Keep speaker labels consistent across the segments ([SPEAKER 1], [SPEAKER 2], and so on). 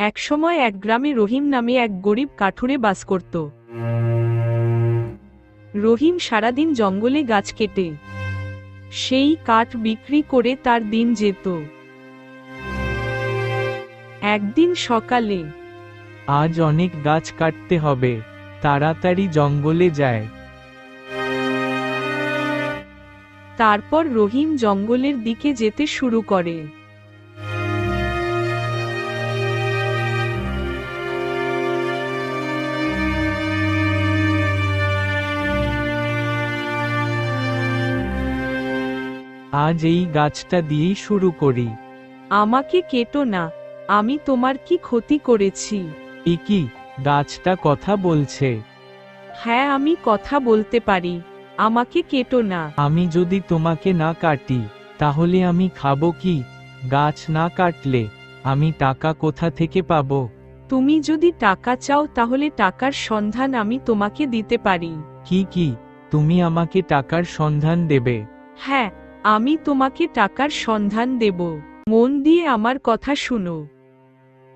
[SPEAKER 1] একসময় এক গ্রামে রহিম নামে এক গরিব কাঠুরে বাস করত। রহিম সারাদিন জঙ্গলে গাছ কেটে সেই কাঠ বিক্রি করে তার দিন যেত। একদিন সকালে,
[SPEAKER 2] আজ অনেক গাছ কাটতে হবে, তাড়াতাড়ি জঙ্গলে যায়।
[SPEAKER 1] তারপর রহিম জঙ্গলের দিকে যেতে শুরু করে।
[SPEAKER 2] আজ এই গাছটা দিয়েই শুরু করি।
[SPEAKER 1] আমাকে কেটো না, আমি তোমার কি ক্ষতি করেছি?
[SPEAKER 2] কি গাছটা কথা বলছে?
[SPEAKER 1] হ্যাঁ, আমি কথা বলতে পারি, আমাকে কেটো না।
[SPEAKER 2] আমি যদি তোমাকে না কাটি তাহলে আমি খাবো কি? গাছ না কাটলে আমি টাকা কোথা থেকে পাবো?
[SPEAKER 1] তুমি যদি টাকা চাও তাহলে টাকার সন্ধান আমি তোমাকে দিতে পারি।
[SPEAKER 2] কি তুমি আমাকে টাকার সন্ধান দেবে?
[SPEAKER 1] হ্যাঁ, আমি তোমাকে টাকার সন্ধান দেব। মন দিয়ে আমার কথা শুনো।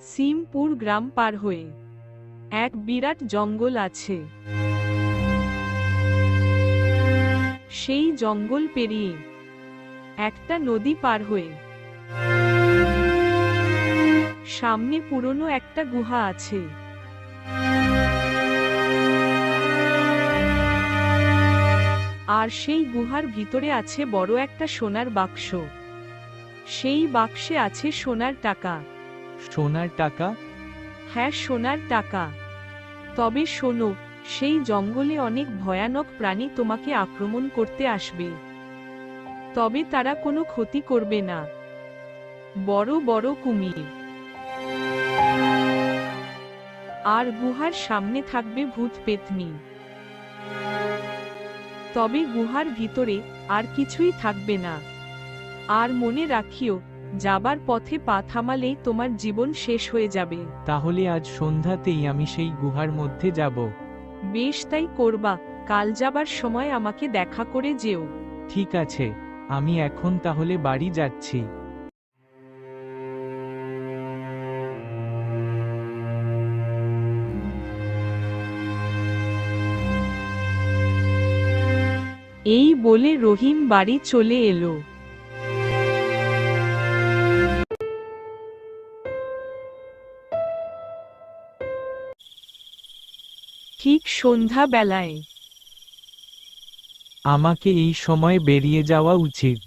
[SPEAKER 1] সিমপুর গ্রাম পার হয়ে এক বিরাট জঙ্গল আছে। সেই জঙ্গল পেরিয়ে একটা নদী পার হয়ে সামনে পুরনো একটা গুহা আছে। আর সেই গুহার ভিতরে আছে বড় একটা সোনার বাক্স। সেই বাক্সে আছে সোনার টাকা।
[SPEAKER 2] সোনার টাকা?
[SPEAKER 1] হ্যাঁ, সোনার টাকা। তবে শোনো, সেই জঙ্গলে অনেক ভয়ানক প্রাণী তোমাকে আক্রমণ করতে আসবে। তবে তারা কোনো ক্ষতি করবে না। বড় বড় কুমির। আর গুহার সামনে থাকবে ভূত পেত্নী। তবে গুহার ভিতরে আর কিছুই থাকবে না। আর মনে রাখিও, যাবার পথে পা থামালেই তোমার জীবন শেষ হয়ে যাবে।
[SPEAKER 2] তাহলে আজ সন্ধ্যাতেই আমি সেই গুহার মধ্যে যাব।
[SPEAKER 1] বেশ, তাই করবা। কাল যাবার সময় আমাকে দেখা করে যেও।
[SPEAKER 2] ঠিক আছে, আমি এখন তাহলে বাড়ি যাচ্ছি।
[SPEAKER 1] এই বলে রহিম বাড়ি চলে এলো। ঠিক সন্ধ্যা বেলায়
[SPEAKER 2] আমাকে এই সময় বেরিয়ে যাওয়া উচিত।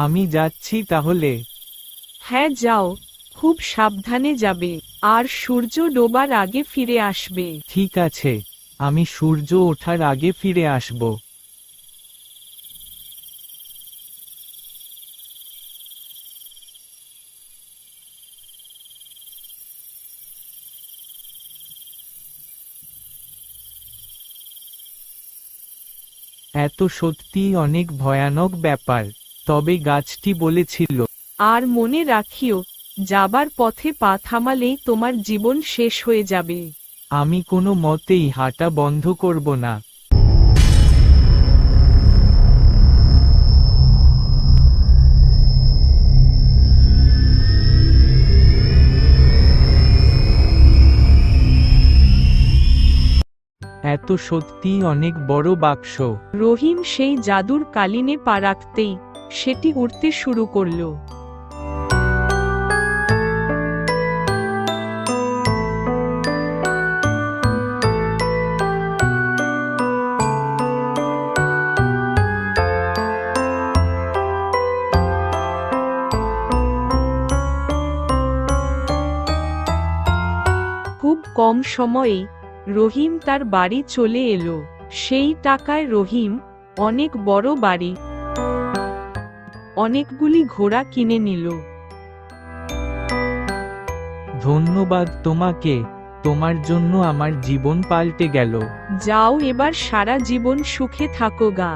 [SPEAKER 2] আমি যাচ্ছি তাহলে।
[SPEAKER 1] হ্যাঁ, যাও, খুব সাবধানে যাবে। আর সূর্য ডোবার আগে ফিরে আসবে।
[SPEAKER 2] ঠিক আছে, আমি সূর্য ওঠার আগে ফিরে আসব। এত সত্যিই অনেক ভয়ানক ব্যাপার। তবে গাছটি বলেছিল।
[SPEAKER 1] আর মনে রাখিও, যাবার পথে পা থামালেই তোমার জীবন শেষ হয়ে যাবে।
[SPEAKER 2] আমি কোনো মতেই হাঁটা বন্ধ করব না। এত সত্যিই অনেক বড় বাক্স।
[SPEAKER 1] রহিম সেই জাদুর কালিনে পা রাখতেই সেটি উড়তে শুরু করল। খুব কম সময়েই রহিম তার বাড়ি চলে এলো। সেই টাকায় রহিম অনেক বড় বাড়ি, অনেকগুলি ঘোড়া কিনে নিল।
[SPEAKER 2] ধন্যবাদ তোমাকে, তোমার জন্য আমার জীবন পাল্টে গেল।
[SPEAKER 1] যাও, এবার সারা জীবন সুখে থাকো গা।